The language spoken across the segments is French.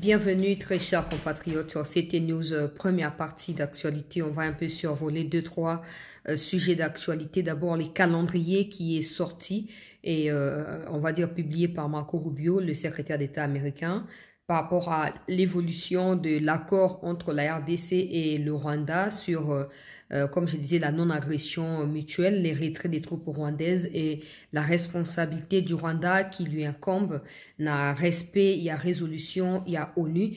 Bienvenue très chers compatriotes sur CT News, première partie d'actualité. On va un peu survoler deux, trois sujets d'actualité. D'abord, les calendriers qui est sorti et on va dire publié par Marco Rubio, le secrétaire d'État américain, par rapport à l'évolution de l'accord entre la RDC et le Rwanda sur, comme je disais, la non-agression mutuelle, les retraits des troupes rwandaises et la responsabilité du Rwanda qui lui incombe. Il y a respect, il y a résolution, il y a ONU,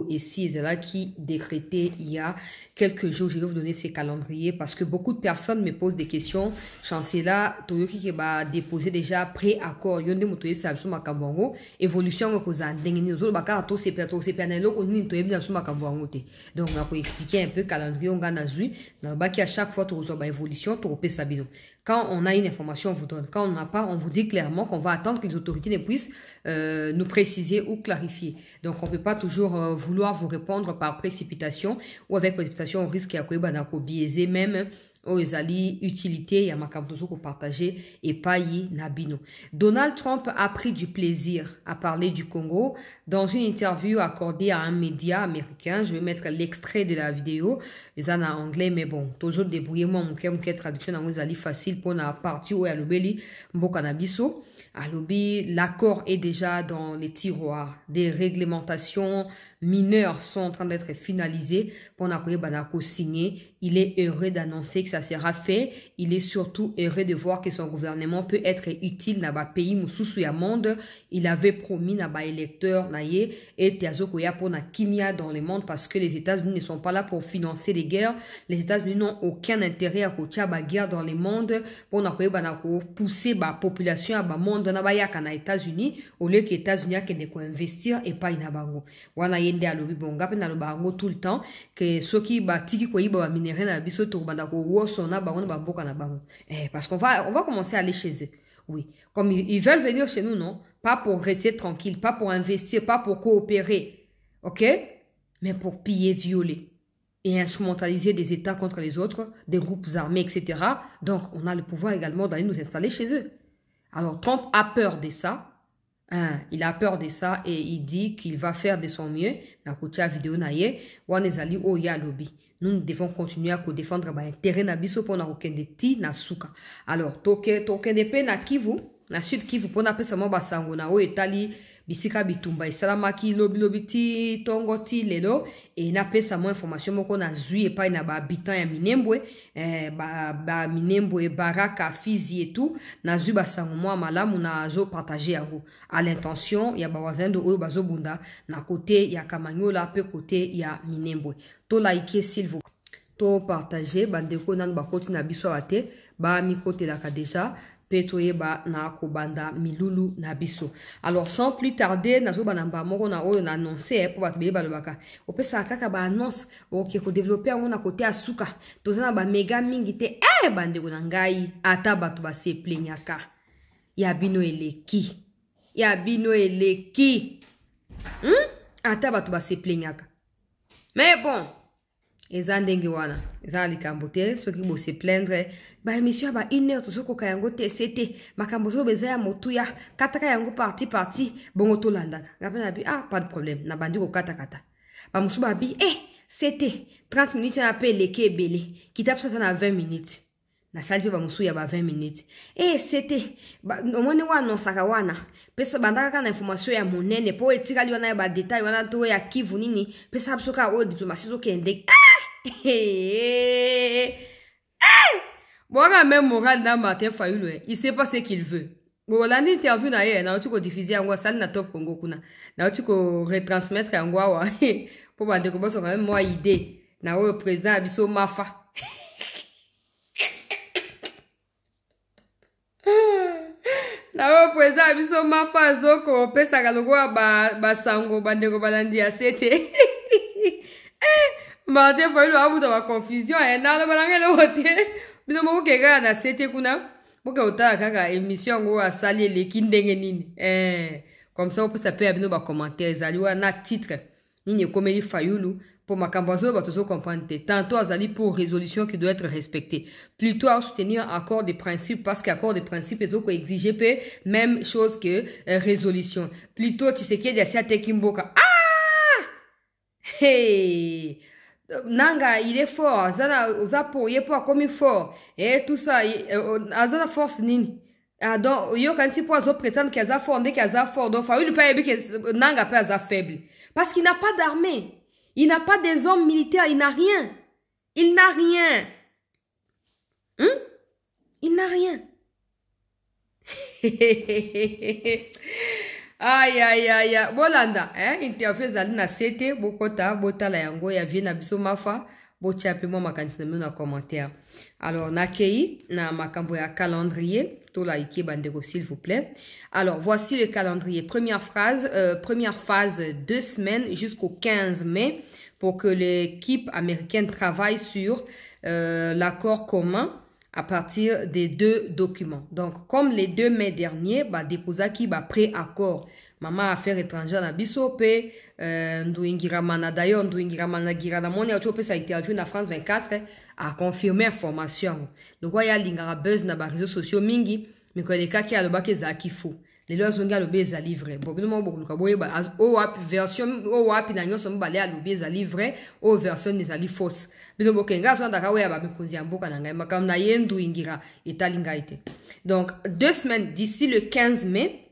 et si là qui décrété il y a quelques jours. Je vais vous donner ces calendriers parce que beaucoup de personnes me posent des questions. Chancelier là, Toyoki qui va déposer déjà pré-accord. Yonde motoye sabsu makambongo évolution ko za ndengeni zo baka to c'est penelo ko ni toyebi na suma kambongo te. Donc on va expliquer un peu calendrier on gana zui na baki à chaque fois to ba évolution to pe sabino. Quand on a une information, on vous donne. Quand on n'a pas, on vous dit clairement qu'on va attendre que les autorités ne puissent nous préciser ou clarifier. Donc, on ne peut pas toujours vouloir vous répondre par précipitation ou avec précipitation, on risque de biaiser même aux alliés utilité et à ma partager et pas y nabino. Donald Trump a pris du plaisir à parler du Congo dans une interview accordée à un média américain. Je vais mettre l'extrait de la vidéo. Les en anglais, mais bon, toujours débrouillez-moi, mon traduction dans vos alliés facile pour la partie où il y a le belly, mbokanabiso. L'accord est déjà dans les tiroirs. Des réglementations mineures sont en train d'être finalisées pour Banako signer. Il est heureux d'annoncer que ça sera fait. Il est surtout heureux de voir que son gouvernement peut être utile dans le pays mususu ya monde. Il avait promis dans les électeurs et Tiazokoya pour na kimia dans le monde parce que les États-Unis ne sont pas là pour financer les guerres. Les États-Unis n'ont aucun intérêt à coacher la guerre dans le monde pour pousser la population à monde dans les États-Unis au lieu que les États-Unis qui investir et pas inabango. Wana yende alobi bonga pe na lobango tout le temps que ceux qui batiki ko yiba minerai na biso to banda ko woso na bango na mboka na bango. Parce qu'on va commencer à aller chez eux. Oui, comme ils veulent venir chez nous, non? Pas pour rester tranquille, pas pour investir, pas pour coopérer. OK? Mais pour piller, violer et instrumentaliser des États contre les autres, des groupes armés, etc. Donc, on a le pouvoir également d'aller nous installer chez eux. Alors, Trump a peur de ça. Il a peur de ça et il dit qu'il va faire de son mieux. Nous devons continuer à défendre l'intérêt de biso pour na suka. Alors, toke de pe na Kivu, na Sud Kivu, pour na pesa mo basango na o etali bisika bitumba isalamaki lobi ti tongo ti lelo et na pesa mo information moko na zui et pas na ba habitant ya Minembwe ba Minembwe Baraka Fizi et tout na zui basango mo malamu na zo partager yango à l'intention ya ba wazendo oyo bazo bunda na côté ya Kamanyola pe côté ya Minembwe to like s'il vous to partager bandeko nan ba côté na biso ate ba mi côté la ka déjà Petoyeba na kobanda milulu na biso. Alors sans plus tarder, nazo banamba moko na oyo na annoncer pour batubeli balobaka. Opesa kaka ba annonce OK ko développer on na côté asuka. Tozana ba mega mingi te bande ko ngai ata batu ba se plenyaka. Ya bino eleki. Ya bino eleki. Ata batu ba se plenyaka. Mais bon, ezandenge wana ezali kambote soki bo se plaindre ba émission ba 1 heure to soko kayango TCT makambo so beza ya motuya kataka yango parti bongo to landaka ngapena bi pas de problème na bandi ko kata ba musuba bi c'était 30 minutes na pe leke belé kitap ça na 20 minutes na sali ba musuya ba 20 minutes c'était omone wana saka wana pesa bandaka na information ya monene po etikali wana ba détail wana to ya Kivu nini pesa bisoka o diplomatie zo kende Bon, même Moral dans Martin Fayulu, il sait pas ce qu'il veut. Bon, l'année interview na ye, na tu ko diffuser en salle na top Congo kuna. Na tu ko retransmettre en wa pour ba de ko so quand même moi idée. Na o président abiso mafa. Na o président abiso mafa zoko pesa kalogwa ba sango bande ko balandi a sete. Martin Fayulu a eu uma confusion et na balanga le hote bino mo ke ga na sete kuna boka ota kaka émission ngo a sali le kindenge nini comme ça on peut saper bino ba commentaire ezali na titre nini komeli Fayulu pour makambazo ba tozo comprendre tantôt azali pour résolution qui doit être respectée plutôt à soutenir accord de principe parce qu'accord de principe est ko exiger même chose que résolution plutôt tu sais qu'il y a ça tekimboka Hey! Nanga, il est fort. Zana, Zapo, il est pas comme il fort. Et tout ça, Azana force nini. Ah, donc, yo, quand il peut prétendre qu'il a fort, qu'il a fort, donc, il ne peut pas que Nanga peut être faible. Parce qu'il n'a pas d'armée. Il n'a pas des hommes militaires, il n'a rien. Il n'a rien. Il n'a rien. Aïe, aïe, aïe, aïe. Bolanda, interview zali na sete, bokota, bota la yango, ya vie na biso mafa, botia pe moi makanisi na na commentaire. Alors, na kei, na makambo ya calendrier, to la ike bandeko s'il vous plaît. Alors, voici le calendrier. Première phase, 2 semaines jusqu'au 15 mai pour que l'équipe américaine travaille sur l'accord commun à partir des 2 documents. Donc, comme les 2 mai derniers, déposa qui pré-accord. Maman affaires étrangères na bisope, Ndouingira Mana d'ailleurs, Ndouingira Mana gira na moni autope sa interview na France 24 a confirmé information. Donc, il y a lingara buzz na réseaux sociaux mingi, mais quand les cas qui a le bac za qui faut. Les lois sont ga le beza livré. Bon, nous beaucoup ka boye ba o wap version o wap na nyoso mbale a le beza livré, o version des ali fausse. Bino bokenga so ndaka we ba mikonzi amboka na ngai makam na yendu ingira etalinga ite. Donc 2 semaines d'ici le 15 mai,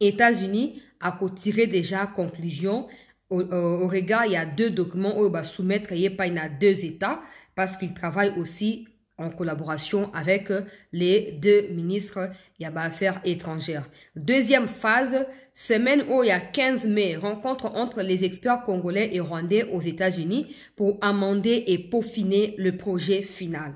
États-Unis a tiré déjà conclusion au regard il y a 2 documents où va soumettre il pas à 2 États parce qu'ils travaillent aussi en collaboration avec les 2 ministres il y a affaires étrangères. Deuxième phase, semaine où il y a 15 mai, rencontre entre les experts congolais et rwandais aux États-Unis pour amender et peaufiner le projet final.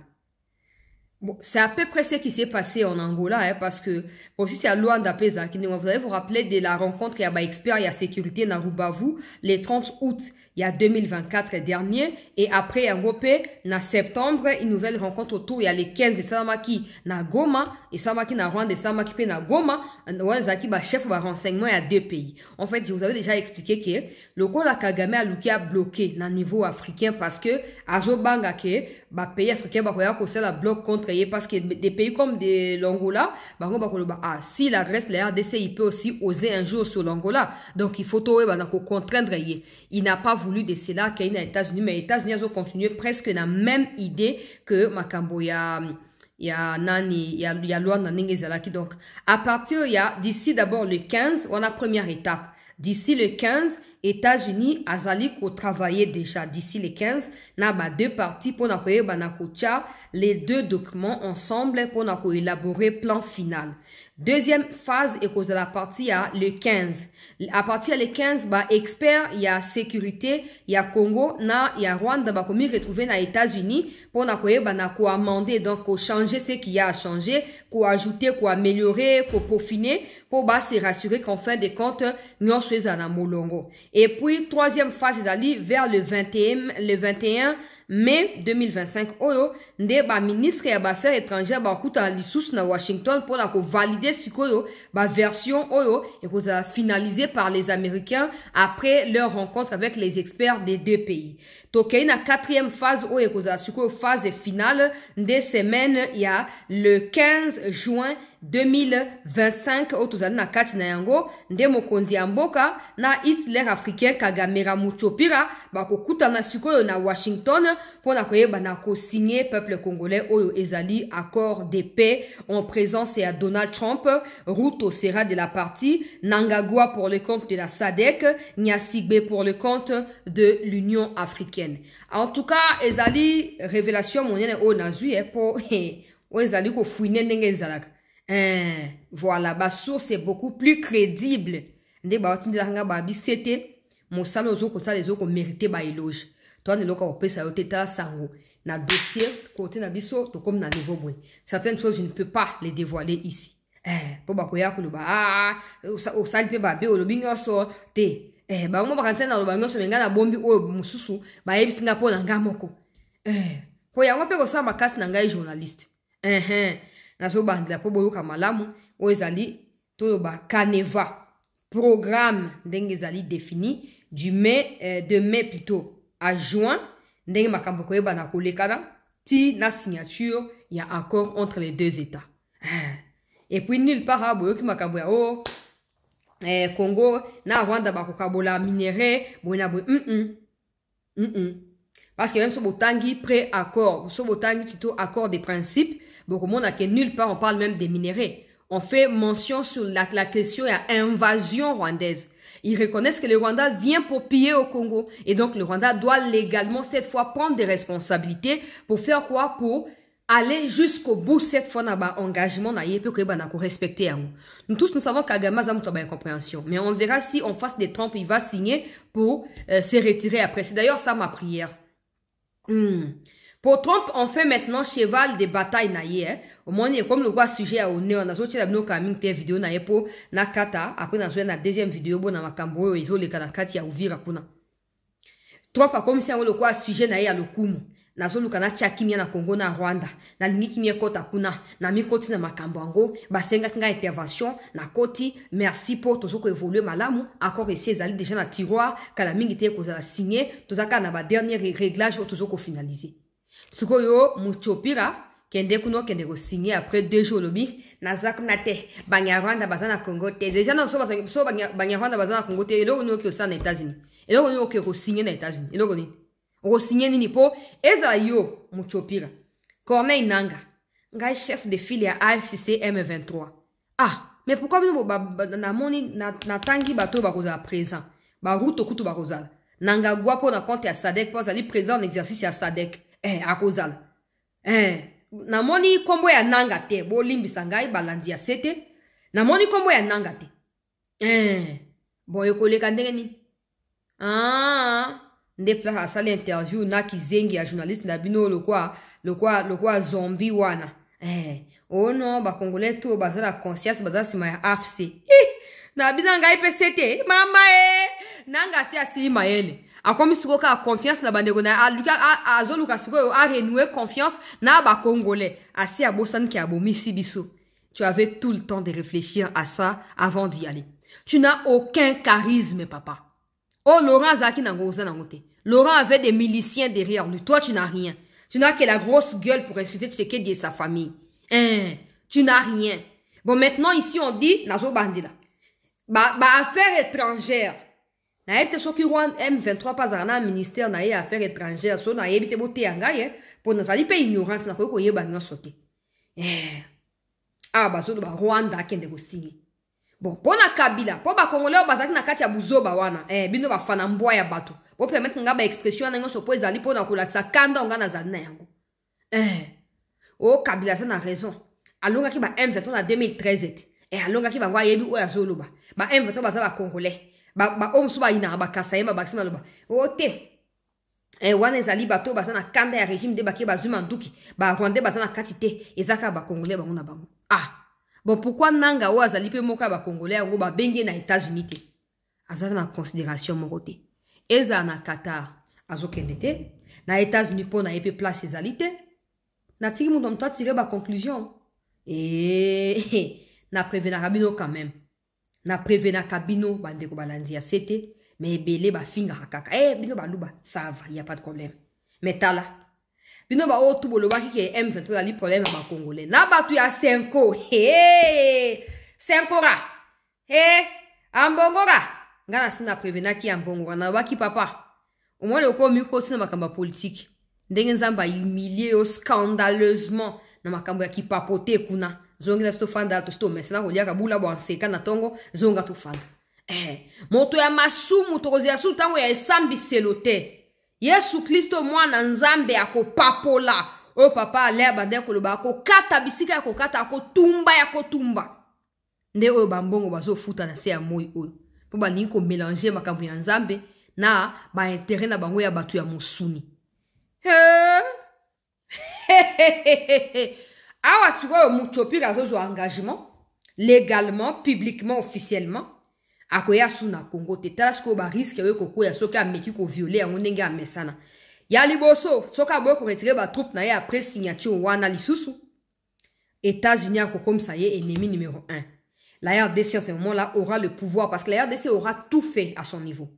Bon, c'est à peu près ce qui s'est passé en Angola, parce que, bon, si c'est à Luanda Pesa, vous allez vous rappeler de la rencontre, il y a expert, il y a sécurité, na Rubavu, le 30 août, il y a 2024 dernier, et après, en Europe, na septembre, une nouvelle rencontre autour, il y a les 15 et Samaki, na Goma, et Samaki na Rwanda, et Samaki na Goma, Zaki, chef de renseignement, il y a 2 pays. En fait, je vous avais déjà expliqué que, le coup, la Kagame a bloqué, na niveau africain, parce que, Azobanga, que, pays africain, la bloc contre parce que des pays comme l'Angola, si la Grèce, la RDC, il peut aussi oser un jour sur l'Angola. Donc, il faut contraindre. Il n'a pas voulu de cela qu'il y ait les États-Unis, mais les États-Unis ont continué presque la même idée que Makambo, il y a Luanda Ningezalaki. Donc, à partir, d'ici d'abord le 15, on a première étape. D'ici le 15, États-Unis, Azali, ko travailler déjà d'ici le 15, na 2 parties pour les 2 documents ensemble pour élaborer plan final. Deuxième phase est cause de la partie le 15. À partir du 15, expert, il y a sécurité, il y a Congo, il y a Rwanda, comme retrouver dans les États-Unis pour amender, donc pour changer ce qu'il y a à changer, pour ajouter, pour améliorer, pour peaufiner, pour se rassurer qu'en fin de compte, nous sommes à Molongo. Et puis, troisième phase, ils allaient vers le 21 mai 2025. Oyo, ministre ya affaires étrangères kuta lissus na Washington pour valider sikoyo version oyo et finalisée par les Américains après leur rencontre avec les experts des 2 pays. Tokei na 4e phase oyo phase finale des semaines il y a le 15 juin 2025 au tozali na kati na yango nde mokonzi ya mboka na Hitler africain Kagamera Muchopira bakokutana sikoyo na Washington pona koyeba na ko-signer peuple congolais oyo ezali accord de paix en présence ya Donald Trump. Ruto sera de la partie, Nangagwa pour le compte de la SADC, Nyasigbe pour le compte de l'Union africaine. En tout cas, ezali révélation monene o nazui pour o ezali ko fouiner ndenge ezalaka. Voilà, ma source est beaucoup plus crédible. Nde ba otindanga ba bisete mosalo zo ko sa les ko mériter ba éloge. Toi ne loka opesa oteta sango na dossier côté na biso to comme na niveau boy. Certaines choses je ne peux pas les dévoiler ici. Po ba ko ya ko ba o sa pe ba be o lobingo so te. Ba mo ba kanse na lobango so menga na bombi o mususu ba yebi Singapore na ngamoko. Po yango pe ko sa makasi na ngai journaliste. Nazo bandla po boyoka malamu o ezali toloba Caneva programme ndenge ezali défini de mai plutôt à juin ndenge makambo koyeba na kolekana ti na signature il y a accord entre les 2 États. Et puis nulle part boyoki makambo ya Congo na Rwanda bakokabola minéraux bona Parce que même sur Botangi pré-accord, sur Botangi plutôt accord des principes, beaucoup de monde a que nulle part on parle même des minéraux. On fait mention sur la question, il y a invasion rwandaise. Ils reconnaissent que le Rwanda vient pour piller au Congo. Et donc, le Rwanda doit légalement, cette fois, prendre des responsabilités pour faire quoi? Pour aller jusqu'au bout, cette fois, dans l'engagement, pour que respecter. Nous tous, nous savons qu'Agama a une incompréhension. Mais on verra si on fasse des trompes, il va signer pour se retirer après. C'est d'ailleurs ça ma prière. Pour Trump, on fait maintenant cheval de bataille naïe. Au moins, comme le quoi sujet à honneur, on a sorti la vidéo naïe pour nakata. Après, on a joué la deuxième vidéo pour na makambo et les kanakati à ouvrir apuna. Trump a comme si on le quoi sujet naïe à l'okumu. Na zo lukana chakimia na Congo na Rwanda. Na lingi kimia kota kuna. Na mi koti na makambo ango. Basenga kinga intervention. Na koti. Merci pour tout ce que évolué malamu. Accord et ses alliés déjà na tiroir. Kalamingi te koza la signé. Tout ça na ba dernier réglage tout ce qu'on finalisé. Sikoyo muchopira kende kuno kende ko signer après 2 jours lobi nazak nate banyarwanda bazana Congo te déjà non so banyarwanda bazana Congo te elo no ki na États-Unis elo no ki ko signer na États-Unis elo ko ni o signer nini po eza yo muchopira Corneille Nanga ngai chef de file à AFC M23 mais pourquoi bino na moni na tangi bato ba koza présent ba ruto kutu ba koza nanga gwa po na compte ya SADC pour ali président en exercice ya SADC a kozala. Na moni kombo ya nanga te. Bo limbisa ngai balandi ya sete. Na moni kombo ya nanga te. Bon yokoleka ndenge ni. Nde place asali interview na kizengi ya journaliste na bino le quoi zombie wana. Oh non, ba congolais to bazala conscience bazala sima ya AFC. Na bina ngai pe sete. Mama nanga si asili maele. A comme si a confiance na bandeko na a zoluka siko a renouer confiance na ba congolais asi a bosan ki a bomisi biso. Tu avais tout le temps de réfléchir à ça avant d'y aller. Tu n'as aucun charisme, papa. Oh, Laurent Zaki n'a ngote. Laurent avait des miliciens derrière lui. Toi, tu n'as rien. Tu n'as que la grosse gueule pour insulter Tshisekedi et sa famille. Tu n'as rien. Bon, maintenant, ici, on dit, nazo bandila. Affaires étrangères. Na ebite soki Rwanda M23 pas na ministère na affaires étrangères so na ebite bote yangaye pour na sali pe ignorante na ko yeba nyonso te. Bazo ba Rwanda kende ko signer. Bon, pona Kabila, po ba Congolais bazaki na kati ya buzoba wana. Bino ba fana mbwa ya bato. Po permettre nga ba expression na nyonso po ezali pona ko lakisa kanda nga na zana yango. Kabila ça na raison. Alonga ki ba M23 na 2013 alonga ki ba ngwa yebi o ya zoloba. Ba M23 baza ba Congolais. Omsuba ina ba kasayema ba kisima loba ote wana ezali bato baza na kanda ya régime de bake bazuma nduki ba Rwanda baza na kati te ezaka ba Congolais bango na bango bon pourquoi nanga o azali pe moka ba Congolais yango ba bengi na États-Unis te azala na considération moko te eza na Qatar azokende te na États-Unis po na yepe place ezali te na tiki mundo mto tirer ba conclusion na prévenir bino quand même. Na prévena kabino bandeko balanzi ya sete mais belé ba finga kaka bino ba luba ça va y a pas de problème mais tala bino ba otu boloba ki ke M23 ali problème ba congolais na batu ya 5 5ora ambongora ngana sina prévena ki ambongora na baki papa au moins le ko mi ko sina makamba politique ndenge nzamba humilié scandaleusement na makambo ya ki papoter kuna zongi na stofanda to sto mesna ko liaka bula bo seka na tongo zonga to fanda moto ya masumu tokozi ya sutango ya esambi selote Yesu Kristo mwana nzambe akopapola o papa ale bande ko loba ko kata bisika ko kata ko tumba nde o bambongo bazo futa na se ya moyi o po ba ni ko mélanger makambo ya nzambe na ba intérêt na bango ya batu ya musuni Awa sikoyo muchopira zozo engagement légalement, publiquement, officiellement akoya suna Congo te tasko ba risque we koko ya soka meki ko violer yango ndenge amesana ya liboso soka boy ko retirer ba troupe na ye après signature wana lisusu États-Unis ako comme ça y est ennemi numéro 1. La RDC en ce moment-là aura le pouvoir parce que la RDC aura tout fait à son niveau.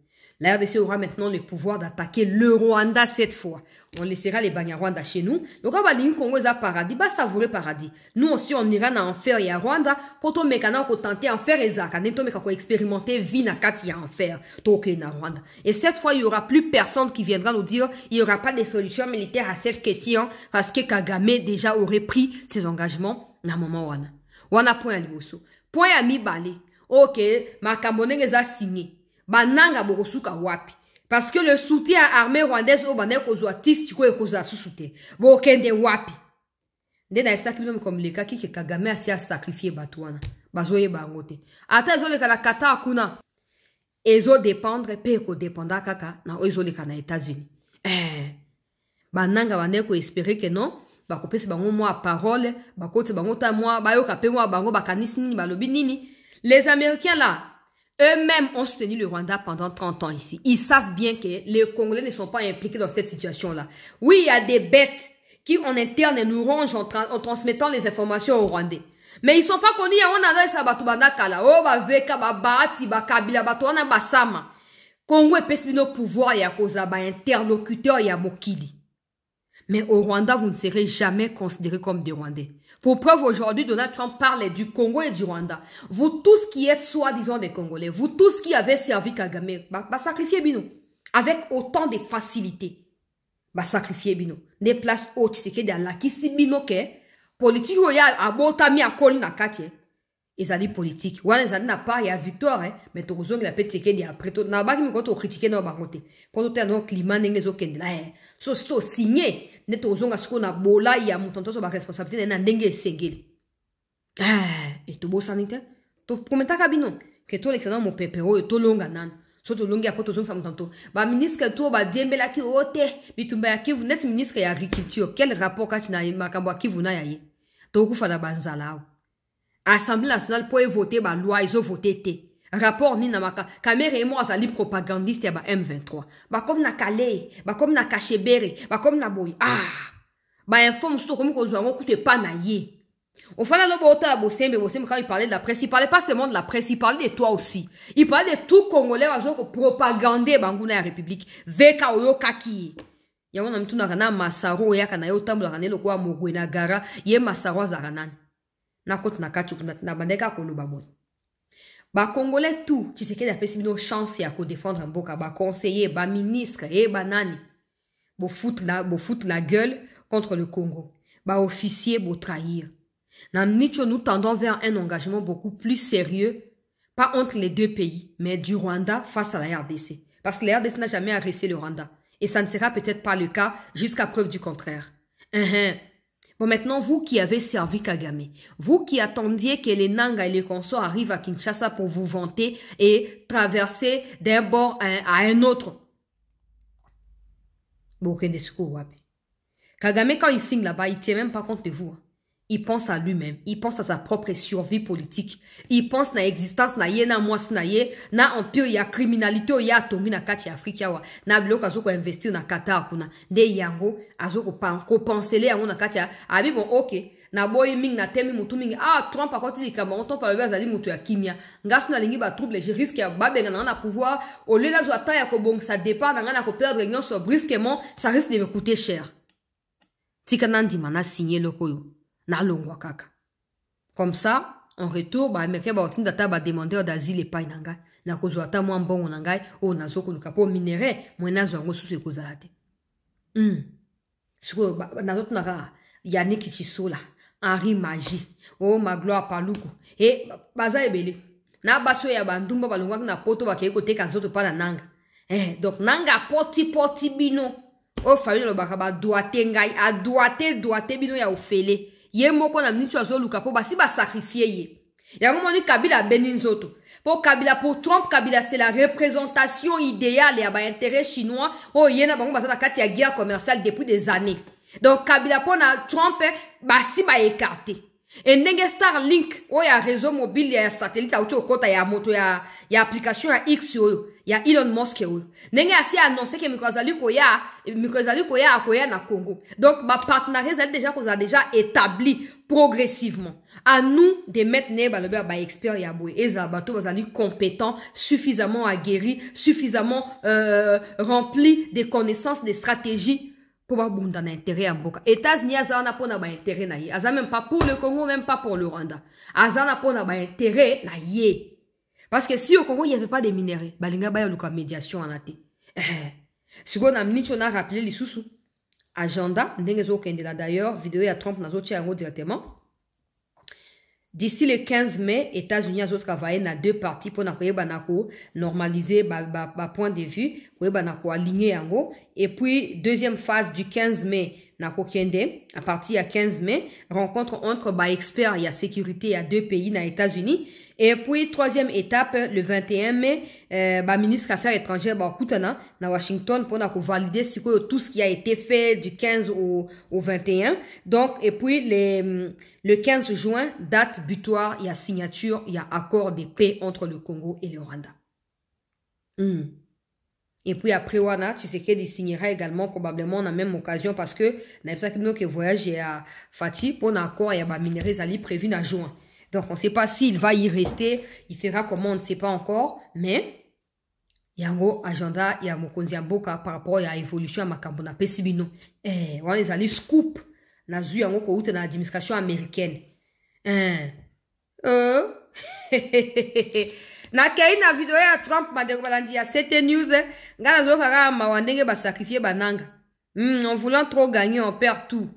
La RDC aura maintenant le pouvoir d'attaquer le Rwanda cette fois. On laissera les Banyarwanda chez nous. Donc, on va dire Congo est paradis, bah savourer paradis. Nous aussi, on ira dans enfer et à Rwanda pour tout mécano pour tenter enfer et zaka. Neto meka ko expérimenter vie na kati ya enfer. Toke na Rwanda. Et cette fois, il y aura plus personne qui viendra nous dire il y aura pas de solution militaire à cette question parce que Kagame déjà aurait pris ses engagements na moment wana. Wana point à liboso. Point à mi balé. Ok, makamone les a signé. Bananga bokosuka wapi. Parce que le soutien à l'armée rwandaise au bandé kozwa tistiko et kozwa sous-soutien. Bo kende wapi. Nde na efsa kibino comme les cas qui Kagame a sacrifié batouana. Bazoye bangote. Ata ezo le kala kata akuna. Ezo dépendre pe ko dépenda kaka na ezo le kana États-Unis. Bananga bandé ko espérer que non. Bako pesi bango moi parole, bako te bango ta moi, bayo kapé moi bango bakanisi nini balobi nini. Les Américains là, eux-mêmes ont soutenu le Rwanda pendant 30 ans ici. Ils savent bien que les Congolais ne sont pas impliqués dans cette situation-là. Oui, il y a des bêtes qui en interne nous rongent en transmettant les informations aux Rwandais. Mais ils sont pas connus. On a ça batubanda kala. Oh ba veka ba baati ba kabila batwana ba sama. Congo est pessimino pouvoir ya koza ba interlocuteur ya mokili. Mais au Rwanda, vous ne serez jamais considérés comme des Rwandais. Pour preuve, aujourd'hui, Donald Trump parle du Congo et du Rwanda. Vous tous qui êtes soi-disant des Congolais, vous tous qui avez servi Kagame, bah sacrifiez Bino. Avec autant de facilité. Bah sacrifiez Bino. Des places hautes, c'est que dans la kisi Bino ke, politique ou ya abotami akol na katye. Ezali politique. Wana ezali na part ya victoire, mais to kozongi la pete ke di après to na baki mi koto critiquer na bangote. Koto te no climat ndenge zo kende la so sto signé. Neto ozonga siko na bola ya mutonto so ba responsabilité na ndenge esengeli. Et to bo sanité. To komenta kabino que to l'excellent mon pepero et to longa nan. So to longa apoto zonga sa mutonto. Ba ministre to ba diembela ki ote bitumba ya Kivu net ministre ya agriculture. Quel rapport kati na makambo ya Kivu na yaye. To ku fala banzala. Assemblée nationale pour voter ba loi ils ont voté té. Rapport ni na maka kamera et moi azali propagandiste ya ba M23. Ba comme na Calais, ba comme na Kachebere, ba comme na Boy. Ba informe surtout comme ko zo ngo kute pa na ye. Au final le bota bosembe quand il parlait de la presse, il parlait pas seulement de la presse, il parlait de toi aussi. Il parlait de tout Congolais à genre propagander banguna ya République. Veka oyo kaki. Ya wana mtu na kana masaro ya kana yo tambula kana lo kwa mogwena gara, ye masaro zaranani. Na kote na kachu na bandeka koloba bon. Ba Congolais tout, tu sais qu'il y a une chance à défendre un boka, ba conseiller, ba ministre, ba nani. Bo foutre la gueule contre le Congo. Ba officier, bo trahir. Nous tendons vers un engagement beaucoup plus sérieux, pas entre les deux pays, mais du Rwanda face à la RDC. Parce que la RDC n'a jamais agressé le Rwanda. Et ça ne sera peut-être pas le cas jusqu'à preuve du contraire. Bon, maintenant, vous qui avez servi Kagame, vous qui attendiez que les Nanga et les consorts arrivent à Kinshasa pour vous vanter et traverser d'un bord à un autre. Bon, Kagame, quand il signe là-bas, il ne tient même pas compte de vous. Il pense à lui-même. Il pense à sa propre survie politique. Il pense à l'existence na ye na mwasi na ye, na empire ya criminalité ya atomi na kati ya Afrika wa. Na bloka azoko investir na Qatar kuna. De yango azoko penser yango na kati ya. Abi bon OK. Na boy ming na temi mutu mingi. Trump a côté di Cameroun ton pa bazali mutu ya kimia. Ngasu na lingi ba trouble, je risque ya babenga na pouvoir. Au lieu la joata ya ko bon ça dépend na ko perdre nyonso brusquement, ça risque de me coûter cher. Tika nandi mana signer lokoyo. Na longwa kaka. Comme ça, en retour, ba américain ba otinda ta ba demandeur d'asile et paye nanga. Na kozo ata mwa mbongo nangai o na zoko luka po minere mwena zo ngo susu ekozate. Siko na zoto naka Yannick Chisola, Henri Magie, oh Magloire Paluku. Et baza ebele. Na baso ya bandumba balongwa na poto ba keko teka nzoto pa na nanga. Donc nanga poti bino. O fallu lo bakaba doate ngai a doate bino ya ofele. Ye moko na mnitu azo luka po basi ba sacrifier ye. Ya moni Kabila beninzoto. Pour Kabila, pour Trump, Kabila c'est la représentation idéale ya ba intérêt chinois. Oh yena bango basa na kati ya guerre commerciale depuis des années. Donc Kabila pour na Trump basi ba écarté. Et nenge Starlink, il y a réseau mobile, il y a satellite, il y a moto, il y a application, il y a X, il y a Elon Musk. Nenge assez annoncé que Mikozali koya na Congo. Donc, ma partenariat, c'est déjà qu'on a déjà établi progressivement. À nous de mettre les experts yaboué. Et ça, bateau, compétents, suffisamment aguerris, suffisamment remplis de connaissances, de stratégies. Pour avoir un intérêt à Mboka. États-Unis, ils n'ont pas d'intérêt. Ils n'ont même pas pour le Congo, même pas pour le Rwanda. Ils n'ont pas d'intérêt. Parce que si au Congo, il n'y avait pas de minerais, il y a une médiation en athée. Si on a rappelé les sous-sous. Agenda, d'ailleurs, vidéo à Trump, directement. D'ici le 15 mai, États-Unis ont travaillé dans 2 parties pour normaliser point de vue, pour aligner en gros. Et puis, deuxième phase du 15 mai, à partir du 15 mai, rencontre entre experts et sécurité à 2 pays dans les États-Unis. Et puis, troisième étape, le 21 mai, ministre des Affaires étrangères, Koutana, dans Washington, pour valider tout ce qui a été fait du 15 au 21. Donc, et puis, le 15 juin, date butoir, il y a signature, il y a accord de paix entre le Congo et le Rwanda. Et puis après, Tshisekedi signera également probablement la même occasion parce que, que voyage à Fati, pour un accord, il y a minerais ali prévu en juin. Donc, on ne sait pas s'il va y rester, il fera comment, on ne sait pas encore, mais il y a un gros agenda, il y a Mokonzi Mboka par rapport à l'évolution à Makambona Pesibino. On les a les scoop, na zu yango ko uta na administration américaine. Na kei na video ya Trump madeko balandi ya 7 news, ngana zo kaka mawandenge ba sacrifier bananga. En voulant trop gagner, on perd tout.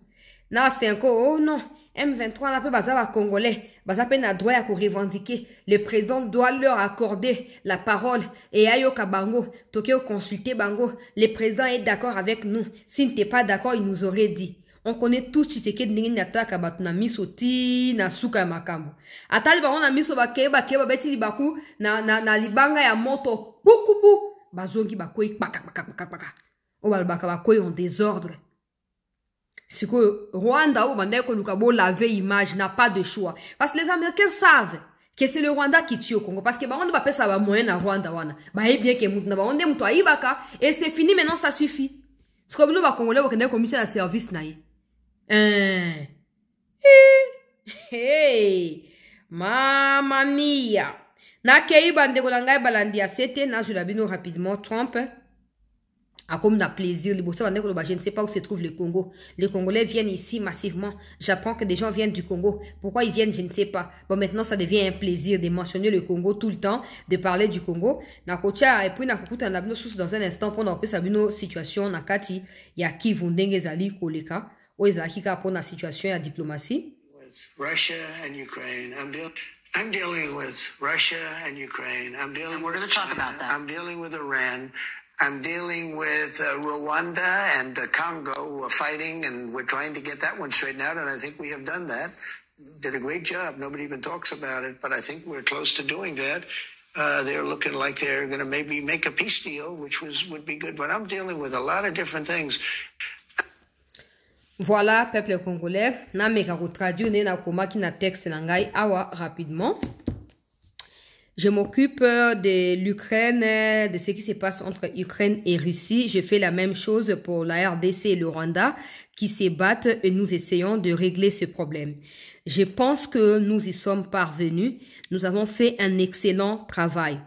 Na 5 oh non. M23 n'a pas besoin de Congolais. Bazapen a droit à revendiquer. Le président doit leur accorder la parole. Et Ayoka Bango, Tokyo consulter Bango. Le président est d'accord avec nous. S'il n'était pas d'accord, il nous aurait dit. On connaît tous Tshisekedi n'ingin n'attaque à batuna misoti na suka makambo. Atali ba on a miso ba keba beti libaku na libanga ya moto bukubu. Bazongi bakoi paka. O balbaka bakoi en désordre. C'est que Rwanda, laver image, n'a pas de choix. Parce que les Américains savent que c'est le Rwanda qui tue au Congo. Parce que on ne va pas ça moyen à Rwanda. Bien que et c'est fini maintenant, ça suffit. C'est comme nous, Congolais, on a commis un service. Hey, mamma mia. Na kei bande kolanga balandi a sete na julabino rapidement Trump. A comme d'un plaisir, je ne sais pas où se trouve le Congo. Les Congolais viennent ici massivement. J'apprends que des gens viennent du Congo. Pourquoi ils viennent, je ne sais pas. Bon, maintenant, ça devient un plaisir de mentionner le Congo tout le temps, de parler du Congo. Et puis, dans un instant, pour nous situation, Nakati, il y a qui vundenge zali koleka, ou ezakika pour la situation, il y a diplomatie. Russia and Ukraine. I'm dealing with Russia and Ukraine. I'm dealing with China. I'm dealing with Iran. I'm dealing with Rwanda and Congo who are fighting, and we're trying to get that one straightened out, and I think we have done that. Did a great job. Nobody even talks about it, but I think we're close to doing that. They're looking like they're going to maybe make a peace deal, which would be good. But I'm dealing with a lot of different things. Voilà, peuple congolais. Na meka ko traduire na koma ki na texte na ngai awa rapidement. Je m'occupe de l'Ukraine, de ce qui se passe entre Ukraine et Russie. Je fais la même chose pour la RDC et le Rwanda qui se battent et nous essayons de régler ce problème. Je pense que nous y sommes parvenus. Nous avons fait un excellent travail.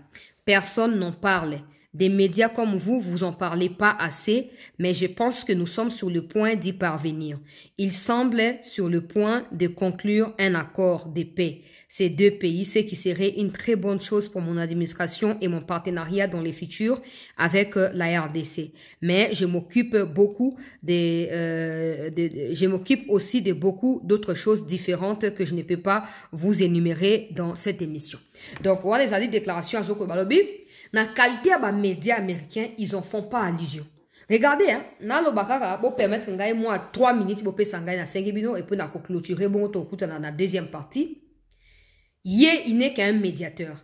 Personne n'en parle. Des médias comme vous, vous en parlez pas assez, mais je pense que nous sommes sur le point d'y parvenir. Il semble sur le point de conclure un accord de paix. Ces 2 pays, ce qui serait une très bonne chose pour mon administration et mon partenariat dans le futur avec la RDC. Mais je m'occupe je m'occupe aussi de beaucoup d'autres choses différentes que je ne peux pas vous énumérer dans cette émission. Donc, on a les déclarations à Zoko Balobi. Na qualité à médias américains, ils en font pas allusion. Regardez, hein, na lo bakaka, pour permettre ngai moi 3 minutes pour passer ngai na 5 bino et puis na clôturer bon to kuta na la deuxième partie. Il n'est qu'un médiateur.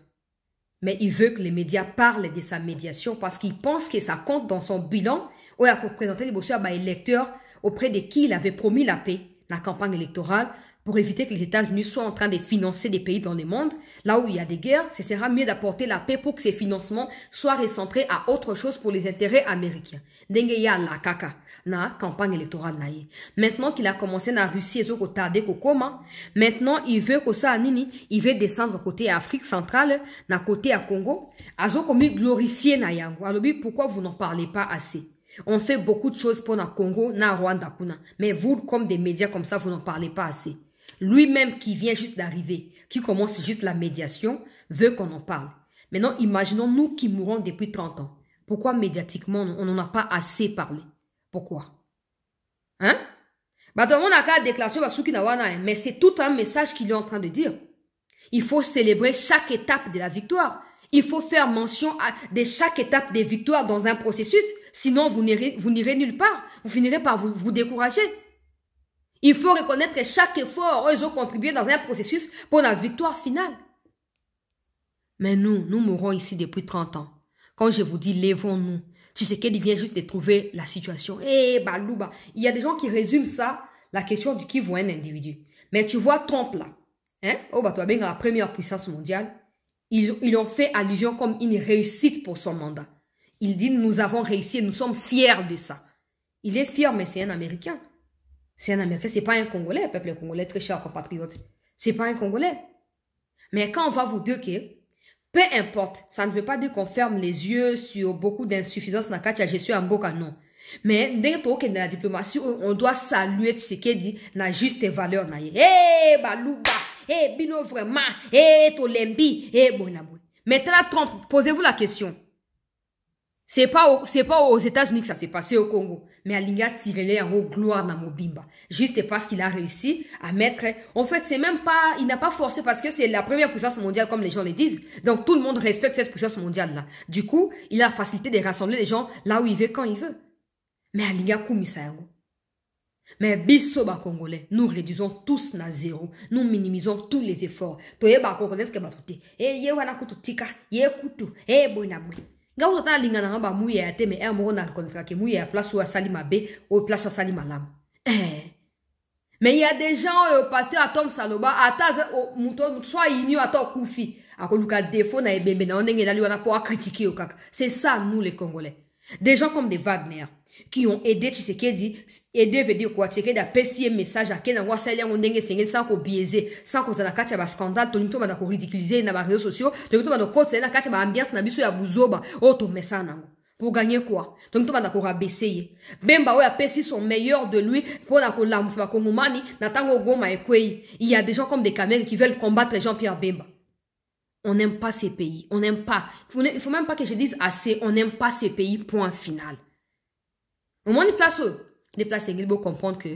Mais il veut que les médias parlent de sa médiation parce qu'il pense que ça compte dans son bilan ou à représenter les électeurs auprès de qui il avait promis la paix, la campagne électorale, pour éviter que les États-Unis soient en train de financer des pays dans le monde, là où il y a des guerres, ce sera mieux d'apporter la paix pour que ces financements soient recentrés à autre chose pour les intérêts américains. Dengue ya la kaka na campagne électorale na ye. Maintenant qu'il a commencé na Russie et au tardé kokoma, maintenant il veut que ça nini, il veut descendre côté Afrique centrale, na côté à Congo, azo comme glorifier na yango. Alors pourquoi vous n'en parlez pas assez? On fait beaucoup de choses pour le Congo, na Rwanda kuna, mais vous comme des médias comme ça, vous n'en parlez pas assez. Lui-même qui vient juste d'arriver, qui commence juste la médiation, veut qu'on en parle. Maintenant, imaginons nous qui mourons depuis 30 ans. Pourquoi médiatiquement on n'en a pas assez parlé? Pourquoi? Hein? Bah, tout le monde a qu'à déclarer mais c'est tout un message qu'il est en train de dire. Il faut célébrer chaque étape de la victoire. Il faut faire mention de chaque étape des victoires dans un processus. Sinon, vous n'irez nulle part. Vous finirez par vous décourager. Il faut reconnaître que chaque effort, ils ont contribué dans un processus pour la victoire finale. Mais nous mourons ici depuis 30 ans. Quand je vous dis, lèvons-nous. Tu sais qu'elle vient juste de trouver la situation. Balouba. Il y a des gens qui résument ça, la question du qui voit un individu. Mais tu vois Trump là. Hein? La première puissance mondiale. Ils ont fait allusion comme une réussite pour son mandat. Il dit, nous avons réussi, nous sommes fiers de ça. Il est fier, mais c'est un Américain. C'est un Américain, c'est pas un Congolais, peuple congolais, très cher compatriote. C'est pas un Congolais. Mais quand on va vous dire que, peu importe, ça ne veut pas dire qu'on ferme les yeux sur beaucoup d'insuffisances dans la gestion en boca, non. Mais, dès que dans la diplomatie, on doit saluer ce qui dit, na juste valeur, na balouba, bino vraiment, tolembi, bonabou. Maintenant, Trump, posez-vous la question. C'est pas aux États-Unis que ça s'est passé au Congo. Mais Alinga tiré en haut gloire dans Mobimba. Juste parce qu'il a réussi à mettre, en fait, c'est même pas, il n'a pas forcé parce que c'est la première puissance mondiale comme les gens le disent. Donc tout le monde respecte cette puissance mondiale-là. Du coup, il a la facilité de rassembler les gens là où il veut, quand il veut. Mais Alinga Koumisa yango. Mais bisoba congolais, nous réduisons tous na zéro. Nous minimisons tous les efforts. Toye ba reconnaître que batute. Wana kutu tika, kutu, boinabu. Nga utata linga na ngamba muye ya te me moro na reconnaître que muye ya place où asali mabe ou place où asali malam. Mais il y a des gens pasteur à Tom Saloba ata muto soit inyo ata kufi akoluka défaut na ebembe na ondenge na liwana pour critiquer au kaka. C'est ça nous les Congolais. Des gens comme des Wagner qui ont aidé Tshisekedi. Aider veut dire quoi? Tshisekedi a passé un message à Kena Wasalia ondenge sengel sans ko biaiser, sans ko zana kati ba scandale, to nimto ba ko ridiculiser na ba réseaux sociaux, to nimto ba ko kotse na kati ba ambiance na biso ya buzoba, to messa nango. Pour gagner quoi? To nimto ba ko rabaisser. Bemba o a passé son meilleur de lui pour la ko lamusa ba kongomani na tango goma ekwei. Il y a des gens comme des Camerounais qui veulent combattre Jean-Pierre Bemba. On n'aime pas ces pays. On n'aime pas. Il faut même pas que je dise assez. On n'aime pas ces pays. Point final. Au moins, des places, il faut comprendre que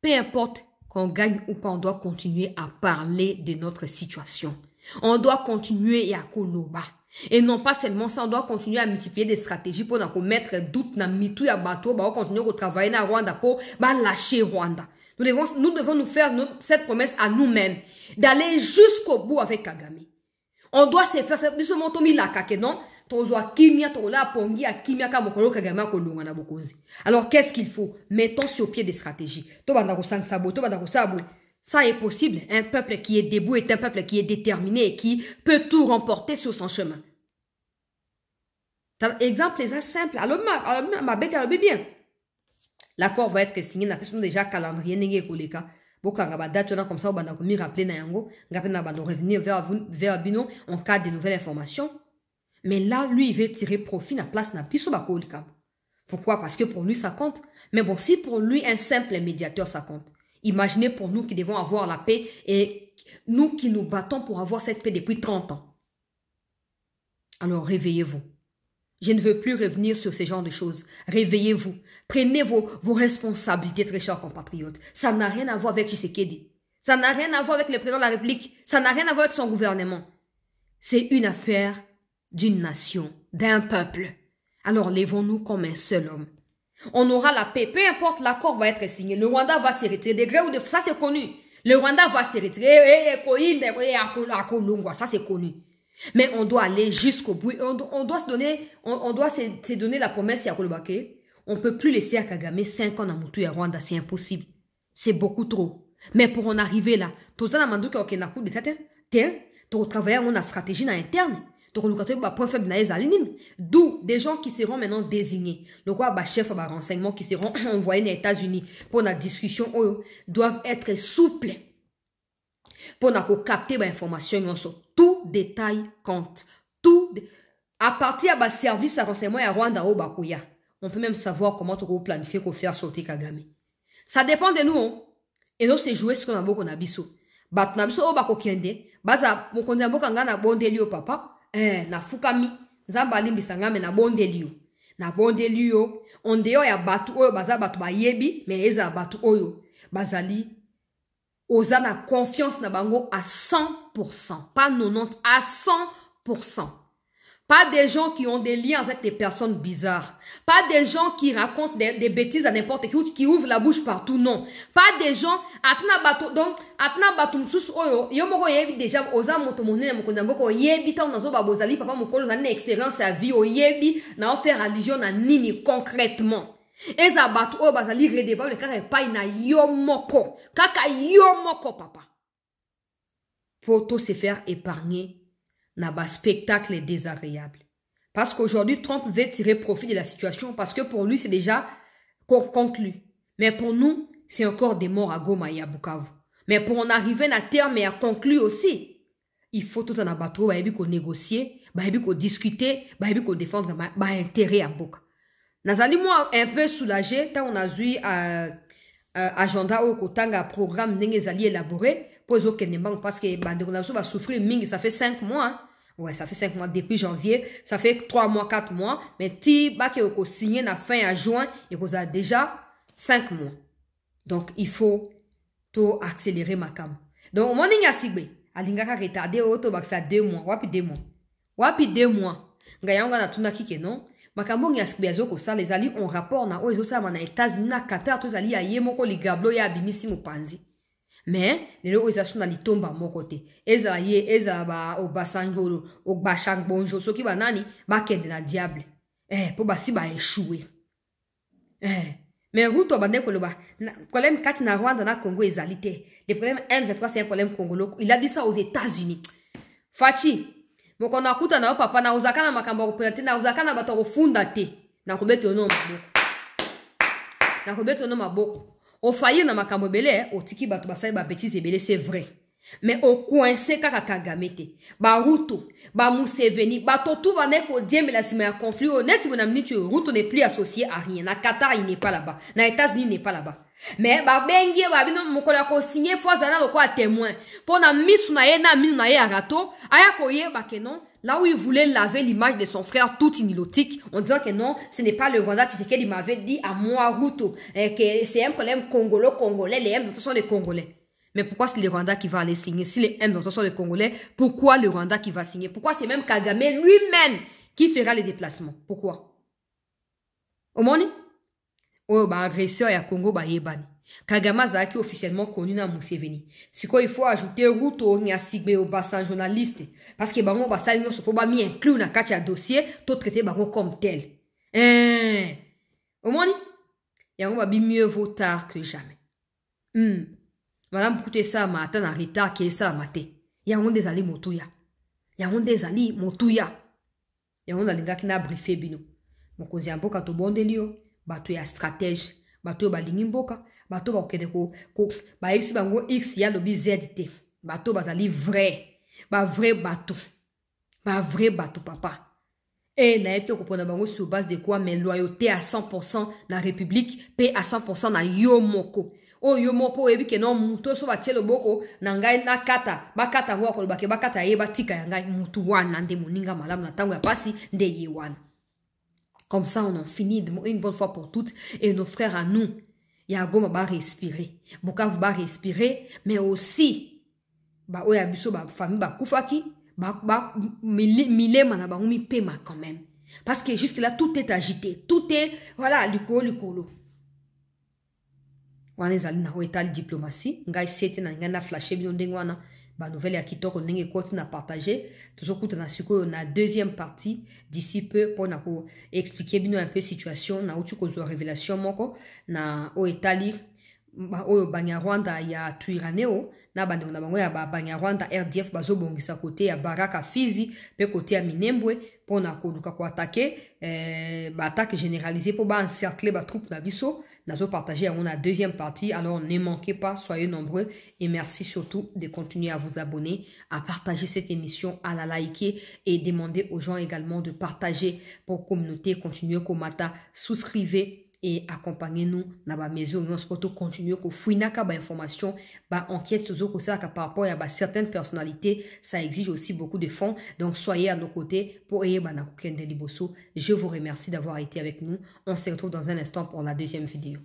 peu importe qu'on gagne ou pas, on doit continuer à parler de notre situation. On doit continuer à koloba. Et non pas seulement ça, on doit continuer à multiplier des stratégies pour mettre doute dans mitou ya bateau, on continuer à travailler dans Rwanda pour lâcher Rwanda. Nous devons nous faire cette promesse à nous-mêmes d'aller jusqu'au bout avec Kagame. On doit se faire cette mission montomi la kake non tozoa kimia tola pongi a kimia ka mokolo Kagame kolunga na bokozi. Alors qu'est-ce qu'il faut? Mettons sur pied des stratégies. To banda ko sangsabo, to banda ko sabo. Ça est possible. Un peuple qui est debout est un peuple qui est déterminé et qui peut tout remporter sur son chemin. Exemple les simple. Alors ma bête elle bien. L'accord va être signé, n'a déjà calendrier n'engé koleka. Bokanga ba date comme ça, on va nous rappeler na yango, ngapena ba nous revenir vers Bino en cas de nouvelles informations. Mais là, lui, il veut tirer profit na place na piso ba kolika. Pourquoi? Parce que pour lui, ça compte. Mais bon, si pour lui, un simple médiateur, ça compte. Imaginez pour nous qui devons avoir la paix et nous qui nous battons pour avoir cette paix depuis 30 ans. Alors, réveillez-vous. Je ne veux plus revenir sur ce genre de choses. Réveillez-vous. Prenez vos responsabilités, très chers compatriotes. Ça n'a rien à voir avec Tshisekedi. Ça n'a rien à voir avec le président de la République. Ça n'a rien à voir avec son gouvernement. C'est une affaire d'une nation, d'un peuple. Alors lèvons-nous comme un seul homme. On aura la paix. Peu importe, l'accord va être signé. Le Rwanda va se retirer. Des gré ou de... Ça, c'est connu. Le Rwanda va se retirer. Ça, c'est connu. Mais on doit aller jusqu'au bout. On doit se donner la promesse à Kolobake. On ne peut plus laisser à Kagame 5 ans à Moutou et à Rwanda. C'est impossible. C'est beaucoup trop. Mais pour en arriver là, tout ça, n'a pas de coup de tête. Tu travailles en stratégie interne. D'où des gens qui seront maintenant désignés. Le quoi, chef de renseignement qui seront envoyés aux États-Unis pour la discussion doivent être souples pour capter l'information. Tout détail compte. À partir de service à renseignement à Rwanda au Bakuya, on peut même savoir comment tu planifier pour faire sauter Kagame. Ça dépend de nous. Et nous, c'est jouer ce qu'on a beaucoup d'abisso. Batnabiso au Bako Kende, baza mokonde kanga na bondeli yo papa. Na fukami nzamba limbisanga me na bondeli yo ondeyo ya batu oyo baza batu bayebi me eza batu oyo bazali oza na confiance na bango à 100%, pas 90, à 100%. Pas des gens qui ont des liens avec des personnes bizarres. Pas des gens qui racontent des bêtises à n'importe qui ouvrent la bouche partout, non. Pas des gens, atna bato msusu oyo, yo moko yebi déjà, oza moto monene mokonda mboko yebi ta unazo babozali, papa mokolo na expérience à vie, o yebi, na faire religion na nini concrètement. Eza bato oyo bazali redevable kaka epai na yo moko. Kaka yo moko, papa. Pour tout se faire épargner n'a pas spectacle désagréable. Parce qu'aujourd'hui, Trump veut tirer profit de la situation parce que pour lui, c'est déjà conclu. Mais pour nous, c'est encore des morts à Goma et à Bukavu. Mais pour en arriver à terme et à conclure aussi, il faut tout en abattre, il faut négocier, il faut discuter, il faut défendre l'intérêt à Boka. Nazali moi un peu soulagé quand on a vu agenda au kotanga programme n'engezali élaboré pour les autres parce que on va souffrir mingi, ça fait 5 mois. Hein. Ouais, ça fait 5 mois depuis janvier, ça fait 3 mois, 4 mois, mais ti ba que ko signé na fin à juin, et qu'on a déjà 5 mois. Donc il faut tout accélérer ma cam. Donc mon ninga sigbe, alinga ka retarder auto baksa 2 mois, wapi 2 mois. Wapi 2 mois. Ngayanga na tuna kike non. Makambo ngi asikbe azoko ça les ali on rapport na ozo ça na États-Unis na Qatar tous ali ya yemoko ligablo ya bimisi mupanzi. Mais les gens sont dans les tombes à mon côté. Eza ba au basangolo, au bachang bonjo, so ki banani, ba kende na diable. Pour basi ba échouer. Mais route au bande koloba, problème 4 na Rwanda na Congo ezalité. Le problème M23 c'est un problème congolo. Il a dit ça aux États-Unis. Fachi, moko na kuta na papa na uzaka na makambo ko présenter na uzaka na bato ko funda te. Na ko beto no maboko. Na ko beto no maboko. Au faillir na makambo belé, au tiki bato basai ba bêtise belé, c'est vrai. Mais au coincé kaka Kagamete, ba Ruto, ba Museveni, ba Totu va neko diembe la sima ya conflit honnête, si vous n'amenez tu Ruto n'est plus associé à rien. Na Qatar il n'est pas là-bas, na États-Unis il n'est pas là-bas. Mais ba bengi ba bino mokola ko signer fois zana lo quoi témoin. Pour na misu na ye na minu na ye arato, aya ko ye ba kenon. Là où il voulait laver l'image de son frère tout inilotique, en disant que non, ce n'est pas le Rwanda, tu sais qu'il m'avait dit à moi, Ruto, que c'est un problème congolais, les M, ce sont les Congolais. Mais pourquoi c'est le Rwanda qui va aller signer? Si les M, ce sont les Congolais, pourquoi le Rwanda qui va signer? Pourquoi c'est même Kagame lui-même qui fera les déplacements? Pourquoi? Au monde? Oh, bah, agresseur à Congo, bah, yebani. Kagame Zaki officiellement connu na Museveni. Si quoi il faut ajouter Ruto ni asigbe au bassin journaliste parce que bango bassin no se peut pas mi inclure na katia dossier tout traiter bango comme tel. Au moins yango ba mieux vaut tard que jamais. Madame écoutez ça matin en retard qui est ça matin. Yango des ali motuya. Yango des ali motuya. Yango na linga kina briefé bino. Mokozi amboka to bondelio, bato ya stratège, bato ba lingimboka. Bato ba okede ko ba yebisi bango X ya lobi Z te. Bato bazali vrai. Ba vrai bato. Ba vrai bato papa. Et na ete ko pona bango sur base de quoi mais loyauté à 100% na République, paix à 100% na Yomoko. Oh Yomoko ebi ke non muto so ba tielo boko na ngai na kata. Ba kata ngo ko ba ke ba kata ye ba tika ya ngai mutu wana nde moninga malamu na tango ya pasi nde ye wana. Comme ça on en finit une bonne fois pour toutes et nos frères à nous. Yagoma ba respirer. Bukavu ba respirer, mais aussi ba oya biso ba famille ba kufaki, ba milema na ba ngumi pema quand même. Parce que jusque là tout est agité, tout est voilà likolo. Wana ezali na hoetal diplomatie, ngai sete na ngana flasher bino ndengwana ba nouvelle ya kitoko ndenge koti na partager, toujours na siko na deuxième partie d'ici peu pour na ko expliquer bino un peu situation na utu ko zo révélation moko na hoetali Banyarwanda ya Tuiraneo na bande na bango ya Banyarwanda RDF bazobongisa côté ya Baraka Fizi pe côté ya Minembwe pona koluka ko attaquer attaque généralisée pour encercler ba troupe na biso nazo partager on a deuxième partie. Alors ne manquez pas, soyez nombreux et merci surtout de continuer à vous abonner, à partager cette émission, à la liker et demander aux gens également de partager pour communauté, continuer komata, souscrivez et accompagnez-nous dans la mesure où on peut continuer à fouiner ba information, ba enquête sur ça par rapport à certaines personnalités, ça exige aussi beaucoup de fonds. Donc soyez à nos côtés pour aider Banakoukende Liboso. Je vous remercie d'avoir été avec nous. On se retrouve dans un instant pour la deuxième vidéo.